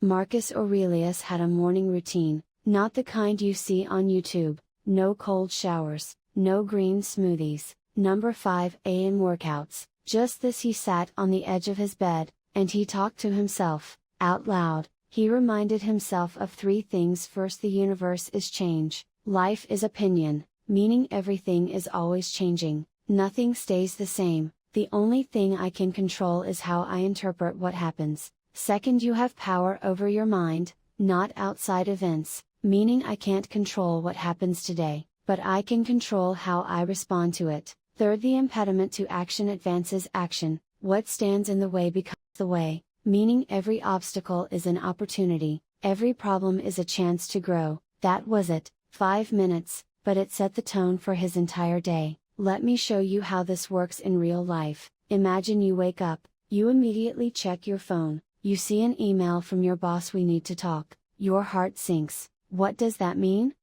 Marcus Aurelius had a morning routine, not the kind you see on YouTube. No cold showers, no green smoothies, number 5 a.m. workouts, just this. He sat on the edge of his bed, and he talked to himself, out loud. He reminded himself of 3 things. First, the universe is change, life is opinion, meaning everything is always changing, nothing stays the same, the only thing I can control is how I interpret what happens. Second, you have power over your mind, not outside events, meaning I can't control what happens today, but I can control how I respond to it. Third, the impediment to action advances action, what stands in the way becomes the way, meaning every obstacle is an opportunity, every problem is a chance to grow. That was it, 5 minutes, but it set the tone for his entire day. Let me show you how this works in real life. Imagine you wake up, you immediately check your phone, you see an email from your boss, we need to talk, your heart sinks. What does that mean?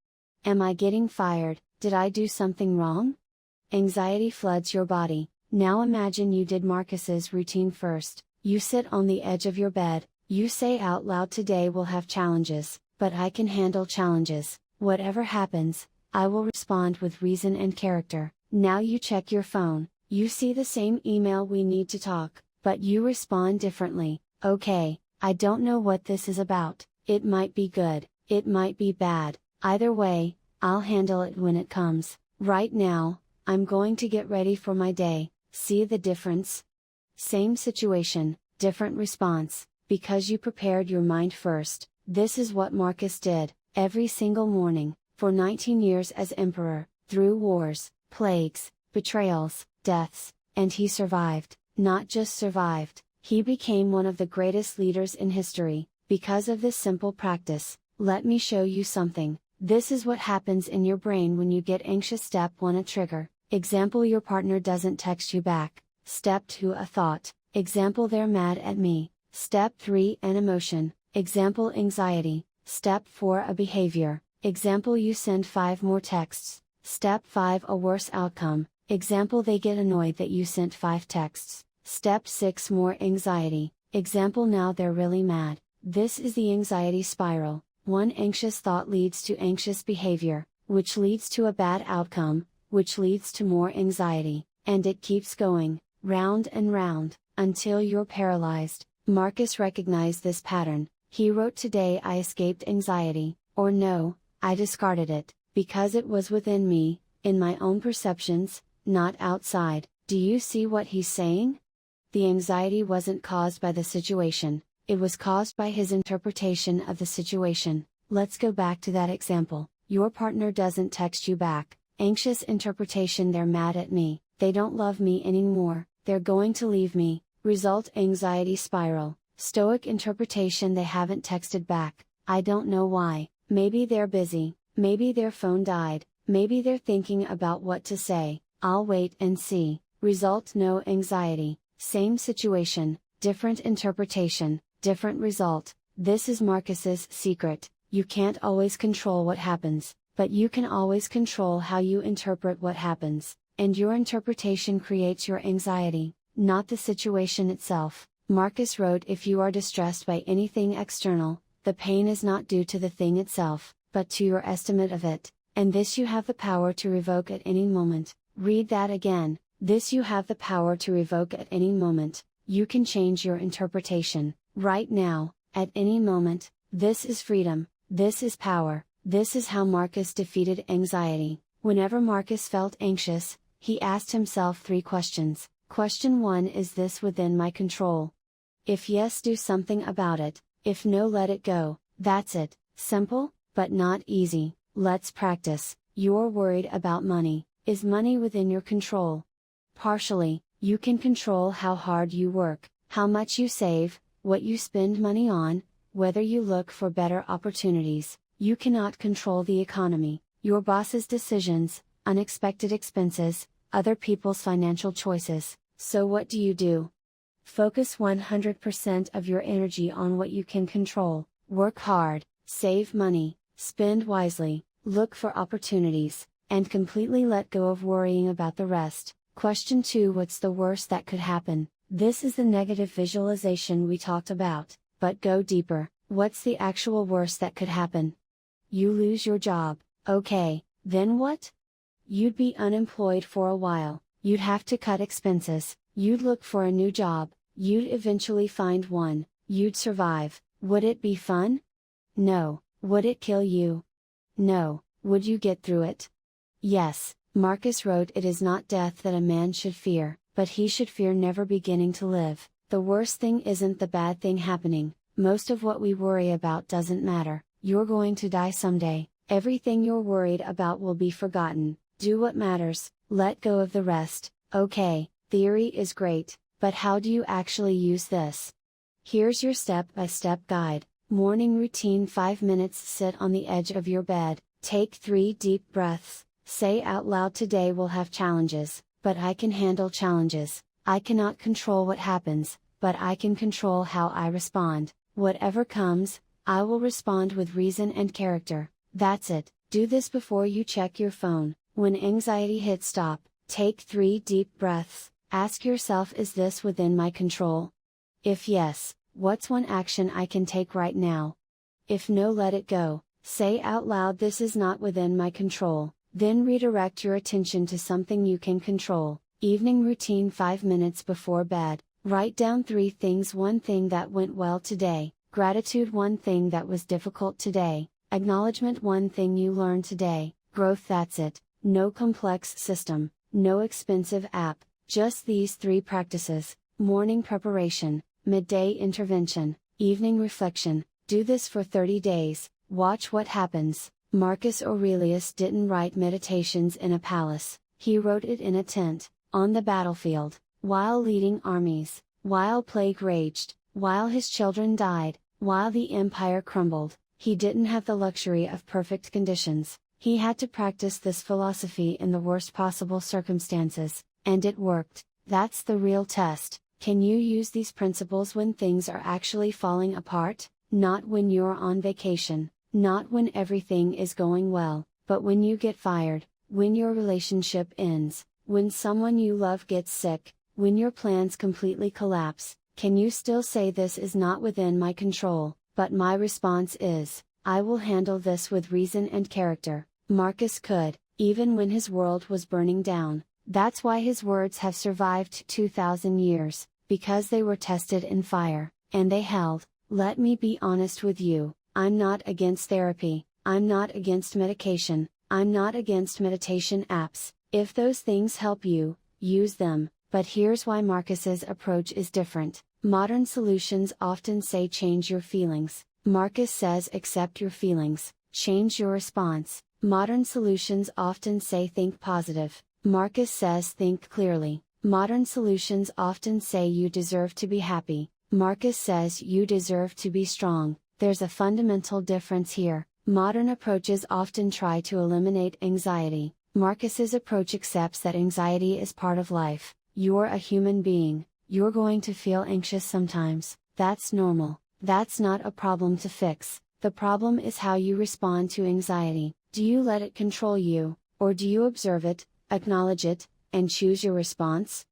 Am I getting fired? Did I do something wrong? Anxiety floods your body. Now imagine you did Marcus's routine first. You sit on the edge of your bed, you say out loud, today will have challenges, but I can handle challenges. Whatever happens, I will respond with reason and character. Now you check your phone, you see the same email, we need to talk, but you respond differently. Okay, I don't know what this is about, it might be good, it might be bad, either way, I'll handle it when it comes. Right now, I'm going to get ready for my day. See the difference? Same situation, different response, because you prepared your mind first. This is what Marcus did, every single morning, for 19 years as emperor, through wars, plagues, betrayals, deaths, and he survived. Not just survived, he became one of the greatest leaders in history, because of this simple practice. Let me show you something. This is what happens in your brain when you get anxious. Step 1, a trigger. Example, your partner doesn't text you back. Step 2, a thought. Example, they're mad at me. Step 3, an emotion. Example, anxiety. Step 4, a behavior. Example, you send 5 more texts. Step 5, a worse outcome. Example, they get annoyed that you sent 5 texts. Step 6, more anxiety. Example, now they're really mad. This is the anxiety spiral. One anxious thought leads to anxious behavior, which leads to a bad outcome, which leads to more anxiety, and it keeps going, round and round, until you're paralyzed. Marcus recognized this pattern. He wrote, today I escaped anxiety, or no, I discarded it, because it was within me, in my own perceptions, not outside. Do you see what he's saying? The anxiety wasn't caused by the situation, it was caused by his interpretation of the situation. Let's go back to that example. Your partner doesn't text you back. Anxious interpretation, they're mad at me, they don't love me anymore, they're going to leave me. Result, anxiety spiral. Stoic interpretation, they haven't texted back, I don't know why, maybe they're busy, maybe their phone died, maybe they're thinking about what to say, I'll wait and see. Result, no anxiety. Same situation, different interpretation, different result. This is Marcus's secret. You can't always control what happens, but you can always control how you interpret what happens, and your interpretation creates your anxiety, not the situation itself. Marcus wrote, if you are distressed by anything external, the pain is not due to the thing itself, but to your estimate of it, and this you have the power to revoke at any moment. Read that again. This you have the power to revoke at any moment. You can change your interpretation, right now, at any moment. This is freedom, this is power, this is how Marcus defeated anxiety. Whenever Marcus felt anxious, he asked himself 3 questions. Question 1, is this within my control? If yes, do something about it. If no, let it go. That's it. Simple, but not easy. Let's practice. You're worried about money. Is money within your control? Partially. You can control how hard you work, how much you save, what you spend money on, whether you look for better opportunities. You cannot control the economy, your boss's decisions, unexpected expenses, other people's financial choices. So what do? Focus 100% of your energy on what you can control. Work hard, save money, spend wisely, look for opportunities, and completely let go of worrying about the rest. Question 2, what's the worst that could happen? This is the negative visualization we talked about, but go deeper. What's the actual worst that could happen? You lose your job, okay, then what? You'd be unemployed for a while, you'd have to cut expenses, you'd look for a new job, you'd eventually find one, you'd survive. Would it be fun? No. Would it kill you? No. Would you get through it? Yes. Marcus wrote, "It is not death that a man should fear, but he should fear never beginning to live." The worst thing isn't the bad thing happening, most of what we worry about doesn't matter, you're going to die someday, everything you're worried about will be forgotten, do what matters, let go of the rest. Okay, theory is great, but how do you actually use this? Here's your step-by-step guide. Morning routine: 5 minutes. Sit on the edge of your bed, take 3 deep breaths, say out loud, "Today will have challenges, but I can handle challenges. I cannot control what happens, but I can control how I respond. Whatever comes, I will respond with reason and character." That's it. Do this before you check your phone. When anxiety hits, stop, take 3 deep breaths, ask yourself, is this within my control? If yes, what's one action I can take right now? If no, let it go. Say out loud, "This is not within my control." Then redirect your attention to something you can control. Evening routine: 5 minutes before bed, write down 3 things. 1 thing that went well today, gratitude 1 thing that was difficult today, acknowledgement 1 thing you learned today, growth. That's it. No complex system, no expensive app, just these 3 practices: morning preparation, midday intervention, evening reflection. Do this for 30 days, watch what happens. Marcus Aurelius didn't write meditations in a palace, he wrote it in a tent, on the battlefield, while leading armies, while plague raged, while his children died, while the empire crumbled. He didn't have the luxury of perfect conditions, he had to practice this philosophy in the worst possible circumstances, and it worked. That's the real test. Can you use these principles when things are actually falling apart? Not when you're on vacation, not when everything is going well, but when you get fired, when your relationship ends, when someone you love gets sick, when your plans completely collapse. Can you still say, "This is not within my control, but my response is, I will handle this with reason and character"? Marcus could, even when his world was burning down. That's why his words have survived 2000 years, because they were tested in fire, and they held. Let me be honest with you, I'm not against therapy, I'm not against medication, I'm not against meditation apps. If those things help you, use them, but here's why Marcus's approach is different. Modern solutions often say change your feelings. Marcus says accept your feelings, change your response. Modern solutions often say think positive. Marcus says think clearly. Modern solutions often say you deserve to be happy. Marcus says you deserve to be strong. There's a fundamental difference here. Modern approaches often try to eliminate anxiety. Marcus's approach accepts that anxiety is part of life. You're a human being, you're going to feel anxious sometimes, that's normal, that's not a problem to fix. The problem is how you respond to anxiety. Do you let it control you, or do you observe it, acknowledge it, and choose your response?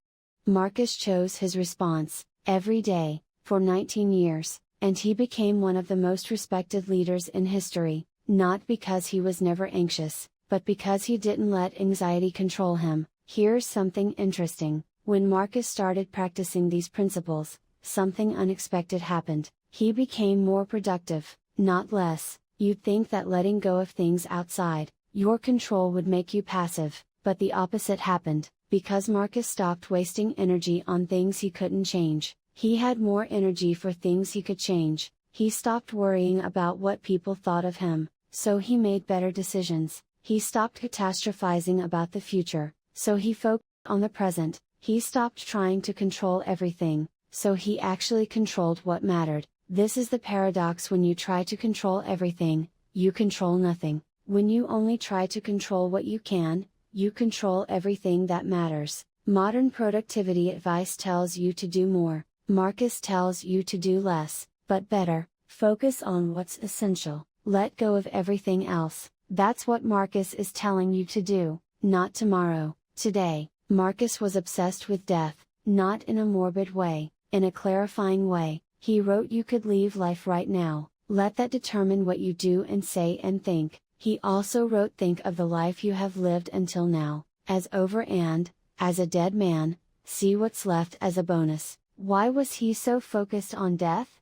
Marcus chose his response, every day, for 19 years, and he became one of the most respected leaders in history, not because he was never anxious, but because he didn't let anxiety control him. Here's something interesting: when Marcus started practicing these principles, something unexpected happened. He became more productive, not less. You'd think that letting go of things outside your control would make you passive, but the opposite happened. Because Marcus stopped wasting energy on things he couldn't change, he had more energy for things he could change. He stopped worrying about what people thought of him, so he made better decisions. He stopped catastrophizing about the future, so he focused on the present. He stopped trying to control everything, so he actually controlled what mattered. This is the paradox: when you try to control everything, you control nothing. When you only try to control what you can, you control everything that matters. Modern productivity advice tells you to do more. Marcus tells you to do less, but better. Focus on what's essential, let go of everything else. That's what Marcus is telling you to do, not tomorrow, today. Marcus was obsessed with death, not in a morbid way, in a clarifying way. He wrote, "You could leave life right now, Let that determine what you do and say and think. He also wrote, think of the life you have lived until now, as over and, as a dead man, see what's left as a bonus. Why was he so focused on death?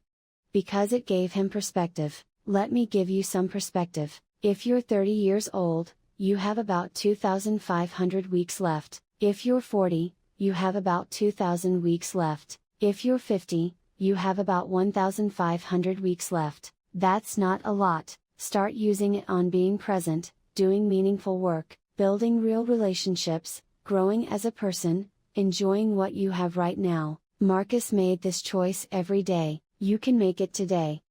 Because it gave him perspective. Let me give you some perspective. If you're 30 years old, you have about 2,500 weeks left. If you're 40, you have about 2,000 weeks left. If you're 50, you have about 1,500 weeks left. That's not a lot. Start using it on being present, doing meaningful work, building real relationships, growing as a person, enjoying what you have right now. Marcus made this choice every day. You can make it today.